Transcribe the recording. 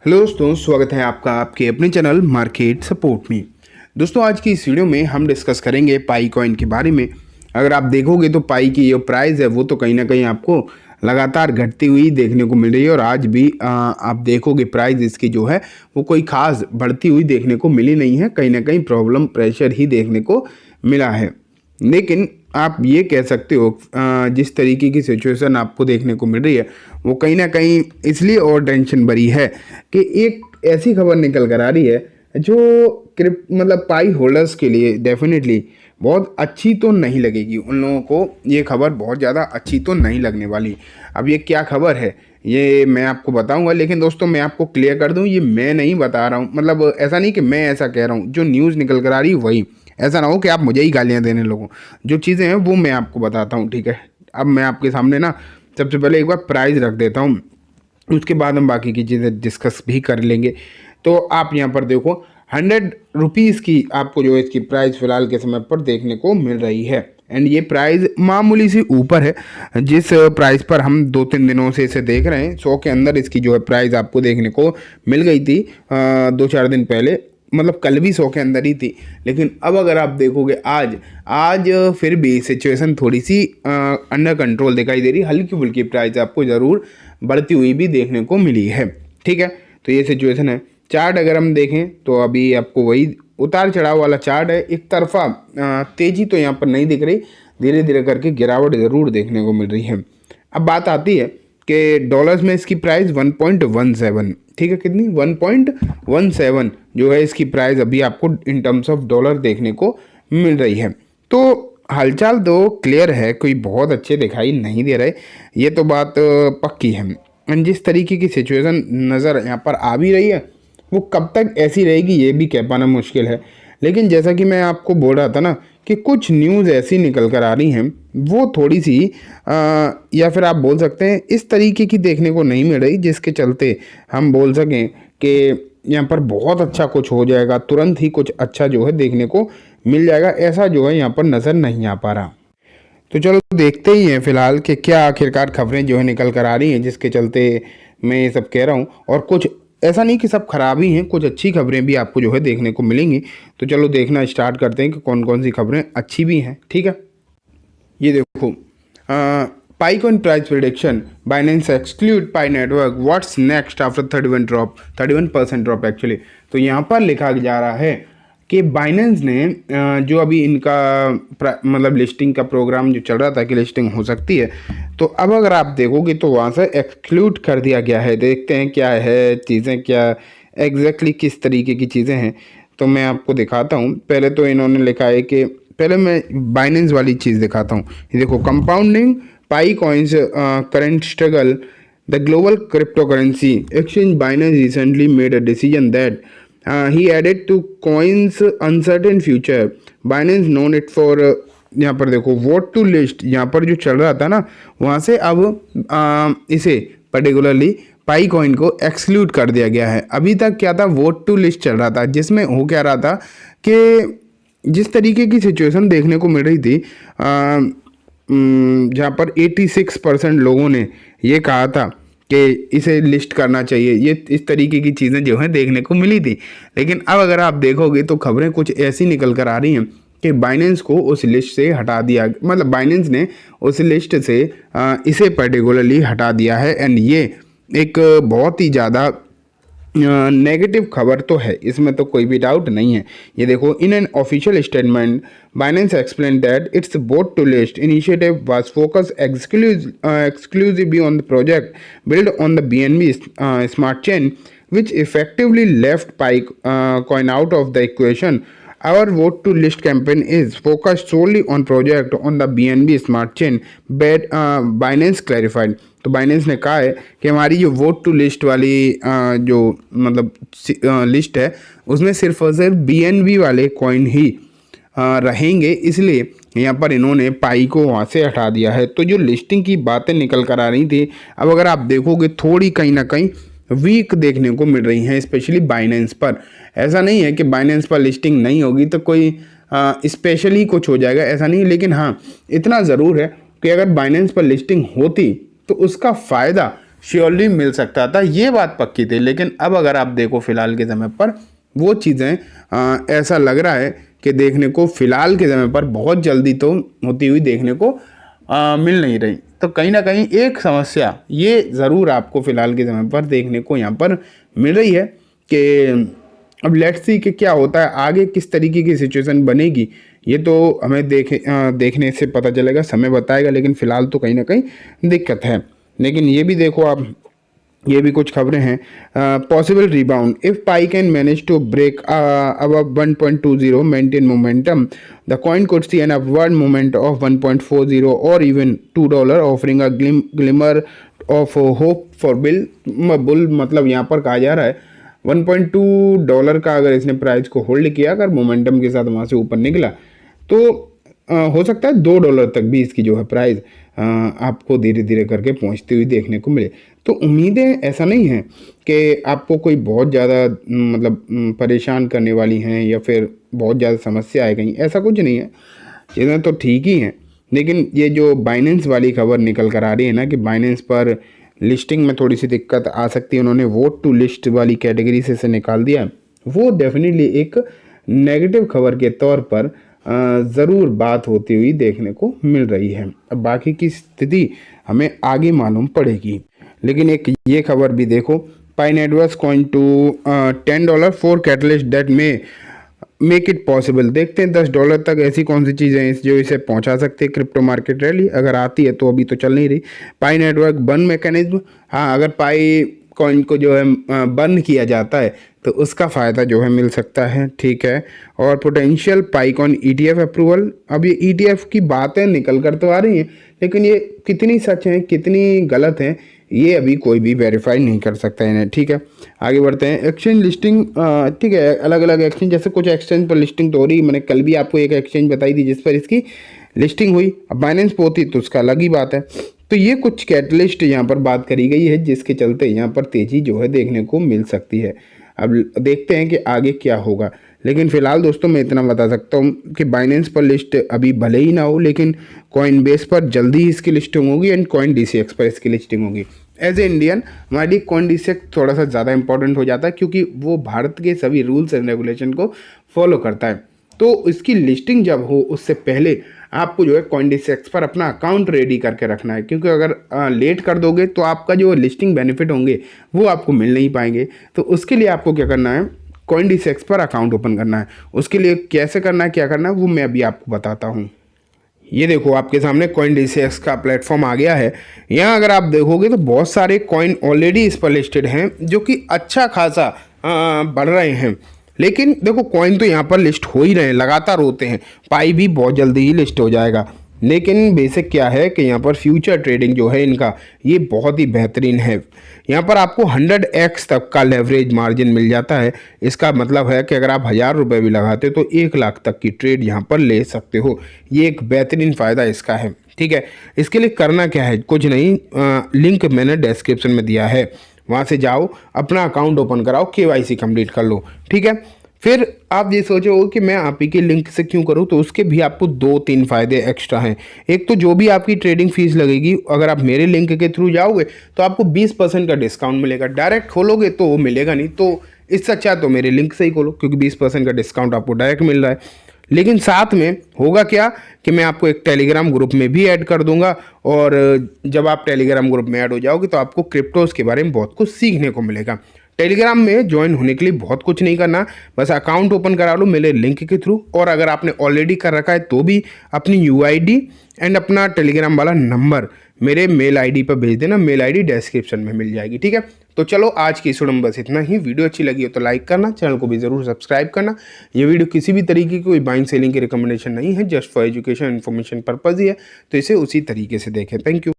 Hello दोस्तों, स्वागत है आपका आपके अपने चैनल मार्केट सपोर्ट में। दोस्तों, आज की इस वीडियो में हम डिस्कस करेंगे पाई कॉइन के बारे में। अगर आप देखोगे तो पाई की जो प्राइस है वो तो कहीं ना कहीं आपको लगातार घटती हुई देखने को मिल रही है और आज भी आप देखोगे प्राइस इसकी जो है वो कोई खास बढ़ती हुई देखने को मिली नहीं है। कहीं ना कहीं प्रॉब्लम प्रेशर ही देखने को मिला है। लेकिन आप ये कह सकते हो जिस तरीके की सिचुएशन आपको देखने को मिल रही है वो कहीं ना कहीं इसलिए और टेंशन भरी है कि एक ऐसी खबर निकल कर आ रही है जो मतलब पाई होल्डर्स के लिए डेफिनेटली बहुत अच्छी तो नहीं लगेगी। उन लोगों को ये खबर बहुत ज़्यादा अच्छी तो नहीं लगने वाली। अब ये क्या खबर है ये मैं आपको बताऊंगा, लेकिन दोस्तों मैं आपको क्लियर कर दूं, ये मैं नहीं बता रहा हूं। मतलब ऐसा नहीं कि मैं ऐसा कह रहा हूं, जो न्यूज़ निकल कर आ रही है वही। ऐसा ना हो कि आप मुझे ही गालियां देने लगो। जो चीज़ें हैं वो मैं आपको बताता हूँ, ठीक है। अब मैं आपके सामने ना सबसे पहले एक बार प्राइस रख देता हूँ, उसके बाद हम बाकी की चीज़ें डिस्कस भी कर लेंगे। तो आप यहाँ पर देखो 100 रुपीज़ की आपको जो इसकी प्राइस फिलहाल के समय पर देखने को मिल रही है। एंड ये प्राइस मामूली सी ऊपर है जिस प्राइस पर हम 2-3 दिनों से इसे देख रहे हैं। 100 के अंदर इसकी जो है प्राइस आपको देखने को मिल गई थी 2-4 दिन पहले। मतलब कल भी 100 के अंदर ही थी। लेकिन अब अगर आप देखोगे आज फिर भी सिचुएशन थोड़ी सी अंडर कंट्रोल दिखाई दे रही। हल्की फुल्की प्राइस आपको ज़रूर बढ़ती हुई भी देखने को मिली है, ठीक है। तो ये सिचुएशन है। चार्ट अगर हम देखें तो अभी आपको वही उतार चढ़ाव वाला चार्ट है। एक तरफा तेज़ी तो यहाँ पर नहीं दिख रही, धीरे धीरे करके गिरावट ज़रूर देखने को मिल रही है। अब बात आती है कि डॉलर्स में इसकी प्राइस 1.17, ठीक है। कितनी 1.17 जो है इसकी प्राइस अभी आपको इन टर्म्स ऑफ डॉलर देखने को मिल रही है। तो हालचाल तो क्लियर है, कोई बहुत अच्छे दिखाई नहीं दे रहे, ये तो बात पक्की है। एंड जिस तरीके की सिचुएशन नज़र यहाँ पर आ भी रही है वो कब तक ऐसी रहेगी ये भी कह पाना मुश्किल है। लेकिन जैसा कि मैं आपको बोल रहा था ना कि कुछ न्यूज़ ऐसी निकल कर आ रही हैं वो थोड़ी सी या फिर आप बोल सकते हैं इस तरीके की देखने को नहीं मिल रही जिसके चलते हम बोल सकें कि यहाँ पर बहुत अच्छा कुछ हो जाएगा, तुरंत ही कुछ अच्छा जो है देखने को मिल जाएगा। ऐसा जो है यहाँ पर नज़र नहीं आ पा रहा। तो चलो देखते ही हैं फिलहाल कि क्या आखिरकार खबरें जो है निकल कर आ रही हैं जिसके चलते मैं ये सब कह रहा हूँ। और कुछ ऐसा नहीं कि सब खराब ही हैं, कुछ अच्छी खबरें भी आपको जो है देखने को मिलेंगी। तो चलो देखना स्टार्ट करते हैं कि कौन कौन सी खबरें अच्छी भी हैं, ठीक है। ये देखो pi coin price prediction, Binance exclude pi network, what's next after 31% drop actually. तो यहाँ पर लिखा जा रहा है कि बाइनेंस ने जो अभी इनका मतलब लिस्टिंग का प्रोग्राम जो चल रहा था कि लिस्टिंग हो सकती है, तो अब अगर आप देखोगे तो वहाँ से एक्सक्लूड कर दिया गया है। देखते हैं क्या है चीज़ें, क्या एग्जैक्टली किस तरीके की चीज़ें हैं। तो मैं आपको दिखाता हूँ। पहले तो इन्होंने लिखा है कि पहले मैं बाइनेंस वाली चीज़ दिखाता हूँ। ये देखो, compounding pi coins current struggle, the global crypto currency exchange Binance recently made a decision that he added to coins uncertain future. Binance known it for यहाँ पर देखो वोट टू लिस्ट, यहाँ पर जो चल रहा था ना वहाँ से अब इसे पर्टिकुलरली पाई कॉइन को एक्सक्लूड कर दिया गया है। अभी तक क्या था, वोट टू लिस्ट चल रहा था जिसमें हो क्या रहा था कि जिस तरीके की सिचुएशन देखने को मिल रही थी जहाँ पर 86% लोगों ने ये कहा था कि इसे लिस्ट करना चाहिए, ये इस तरीके की चीज़ें जो हैं देखने को मिली थी। लेकिन अब अगर आप देखोगे तो खबरें कुछ ऐसी निकल कर आ रही हैं कि बाइनेंस को उस लिस्ट से हटा दिया, मतलब बाइनेंस ने उस लिस्ट से इसे पर्टिकुलरली हटा दिया है। एंड ये एक बहुत ही ज़्यादा नेगेटिव खबर तो है, इसमें तो कोई भी डाउट नहीं है। ये देखो, in an official statement Binance explain that it's vote to list initiative was focus exclusively on the project built on the BNB smart chain, which effectively left Coin out of the equation. Our vote to list campaign is focused solely on project on the BNB smart chain, but Binance clarified. तो Binance ने कहा है कि हमारी जो vote to list वाली जो मतलब लिस्ट है उसमें सिर्फ और सिर्फ BNB वाले कॉइन ही रहेंगे, इसलिए यहाँ पर इन्होंने पाई को वहाँ से हटा दिया है। तो जो लिस्टिंग की बातें निकल कर आ रही थी अब अगर आप देखोगे थोड़ी कहीं ना कहीं वीक देखने को मिल रही हैं, स्पेशली बाइनेंस पर। ऐसा नहीं है कि बाइनेंस पर लिस्टिंग नहीं होगी तो कोई स्पेशली कुछ हो जाएगा, ऐसा नहीं। लेकिन हाँ, इतना ज़रूर है कि अगर बाइनेंस पर लिस्टिंग होती तो उसका फ़ायदा श्योरली मिल सकता था, ये बात पक्की थी। लेकिन अब अगर आप देखो फिलहाल के समय पर वो चीज़ें ऐसा लग रहा है कि देखने को फिलहाल के समय पर बहुत जल्दी तो होती हुई देखने को मिल नहीं रही। तो कहीं ना कहीं एक समस्या ये ज़रूर आपको फिलहाल के समय पर देखने को यहाँ पर मिल रही है कि अब लेट्स सी कि क्या होता है आगे, किस तरीके की सिचुएशन बनेगी, ये तो हमें देखने से पता चलेगा, समय बताएगा। लेकिन फ़िलहाल तो कहीं ना कहीं दिक्कत है। लेकिन ये भी देखो आप, ये भी कुछ खबरें हैं। Possible rebound if Pi can manage to break above 1.20 maintain momentum the coin could see an upward movement of 1.40 और even $2 offering a glimmer of hope for bull. मतलब यहाँ पर कहा जा रहा है $1.2 का अगर इसने प्राइस को होल्ड किया, अगर मोमेंटम के साथ वहाँ से ऊपर निकला तो हो सकता है $2 तक भी इसकी जो है प्राइस आपको धीरे धीरे करके पहुँचती हुई देखने को मिले। तो उम्मीदें ऐसा नहीं है कि आपको कोई बहुत ज़्यादा मतलब परेशान करने वाली हैं या फिर बहुत ज़्यादा समस्या है कहीं, ऐसा कुछ नहीं है। चीज़ें तो ठीक ही हैं। लेकिन ये जो बाइनेंस वाली खबर निकल कर आ रही है ना कि बाइनेंस पर लिस्टिंग में थोड़ी सी दिक्कत आ सकती है, उन्होंने वोट टू लिस्ट वाली कैटेगरी से इसे निकाल दिया, वो डेफिनेटली एक नेगेटिव खबर के तौर पर ज़रूर बात होती हुई देखने को मिल रही है। अब बाकी की स्थिति हमें आगे मालूम पड़ेगी। लेकिन एक ये खबर भी देखो, pi network coin to $10 for catalyst that may make it possible. देखते हैं $10 तक ऐसी कौन सी चीज़ें हैं जो इसे पहुंचा सकती है क्रिप्टो मार्केट रैली, अगर आती है तो। अभी तो चल नहीं रही। पाई नेटवर्क बर्न मैकेनिज्म, हाँ अगर पाई कॉइन को जो है बर्न किया जाता है तो उसका फ़ायदा जो है मिल सकता है, ठीक है। और पोटेंशियल पाई कॉइन ETF अप्रूवल, अब ये ETF की बातें निकल कर तो आ रही हैं, लेकिन ये कितनी सच हैं कितनी गलत हैं ये अभी कोई भी वेरीफाई नहीं कर सकता इन्हें, ठीक है। आगे बढ़ते हैं। एक्सचेंज लिस्टिंग, ठीक है, अलग अलग एक्सचेंज, जैसे कुछ एक्सचेंज पर लिस्टिंग तो हो रही है। मैंने कल भी आपको एक एक्सचेंज बताई थी जिस पर इसकी लिस्टिंग हुई। अब बाइनेंस पे होती तो उसका अलग ही बात है। तो ये कुछ कैटलिस्ट यहाँ पर बात करी गई है जिसके चलते यहाँ पर तेज़ी जो है देखने को मिल सकती है। अब देखते हैं कि आगे क्या होगा। लेकिन फ़िलहाल दोस्तों मैं इतना बता सकता हूँ कि बाइनेंस पर लिस्ट अभी भले ही ना हो, लेकिन कॉइनबेस पर जल्दी ही इसकी लिस्टिंग होगी एंड CoinDCX पर इसकी लिस्टिंग होगी। एज ए इंडियन हमारे लिए CoinDCX थोड़ा सा ज़्यादा इंपॉर्टेंट हो जाता है क्योंकि वो भारत के सभी रूल्स एंड रेगुलेशन को फॉलो करता है। तो इसकी लिस्टिंग जब हो उससे पहले आपको जो है CoinDCX पर अपना अकाउंट रेडी करके रखना है, क्योंकि अगर लेट कर दोगे तो आपका जो लिस्टिंग बेनिफिट होंगे वो आपको मिल नहीं पाएंगे। तो उसके लिए आपको क्या करना है, CoinDCX पर अकाउंट ओपन करना है। उसके लिए कैसे करना है, क्या करना है, वो मैं अभी आपको बताता हूँ। ये देखो आपके सामने CoinDCX का प्लेटफॉर्म आ गया है। यहाँ अगर आप देखोगे तो बहुत सारे कॉइन ऑलरेडी इस पर लिस्टेड हैं जो कि अच्छा खासा बढ़ रहे हैं। लेकिन देखो कॉइन तो यहाँ पर लिस्ट हो ही रहे हैं, लगातार होते हैं। पाई भी बहुत जल्दी ही लिस्ट हो जाएगा। लेकिन बेसिक क्या है कि यहाँ पर फ्यूचर ट्रेडिंग जो है इनका ये बहुत ही बेहतरीन है। यहाँ पर आपको 100x तक का लेवरेज मार्जिन मिल जाता है। इसका मतलब है कि अगर आप 1000 रुपये भी लगाते हो तो 1 लाख तक की ट्रेड यहाँ पर ले सकते हो। ये एक बेहतरीन फ़ायदा इसका है, ठीक है। इसके लिए करना क्या है, कुछ नहीं, लिंक मैंने डिस्क्रिप्शन में दिया है, वहाँ से जाओ, अपना अकाउंट ओपन कराओ, KYC कंप्लीट कर लो, ठीक है। फिर आप ये सोचो कि मैं आप ही के लिंक से क्यों करूं, तो उसके भी आपको 2-3 फ़ायदे एक्स्ट्रा हैं। एक तो जो भी आपकी ट्रेडिंग फीस लगेगी, अगर आप मेरे लिंक के थ्रू जाओगे तो आपको 20% का डिस्काउंट मिलेगा। डायरेक्ट खोलोगे तो वो मिलेगा नहीं, तो इससे अच्छा तो मेरे लिंक से ही खोलो, क्योंकि 20% का डिस्काउंट आपको डायरेक्ट मिल रहा है। लेकिन साथ में होगा क्या कि मैं आपको एक टेलीग्राम ग्रुप में भी ऐड कर दूंगा, और जब आप टेलीग्राम ग्रुप में ऐड हो जाओगे तो आपको क्रिप्टोज़ के बारे में बहुत कुछ सीखने को मिलेगा। टेलीग्राम में ज्वाइन होने के लिए बहुत कुछ नहीं करना, बस अकाउंट ओपन करा लो मेरे लिंक के थ्रू, और अगर आपने ऑलरेडी कर रखा है तो भी अपनी UID एंड अपना टेलीग्राम वाला नंबर मेरे मेल ID पर भेज देना। मेल ID डिस्क्रिप्शन में मिल जाएगी, ठीक है। तो चलो आज की इस वीडियो में बस इतना ही। वीडियो अच्छी लगी हो तो लाइक करना, चैनल को भी ज़रूर सब्सक्राइब करना। ये वीडियो किसी भी तरीके की कोई बाइंग सेलिंग की रिकमेंडेशन नहीं है, just for education information purpose ही है, तो इसे उसी तरीके से देखें। Thank you.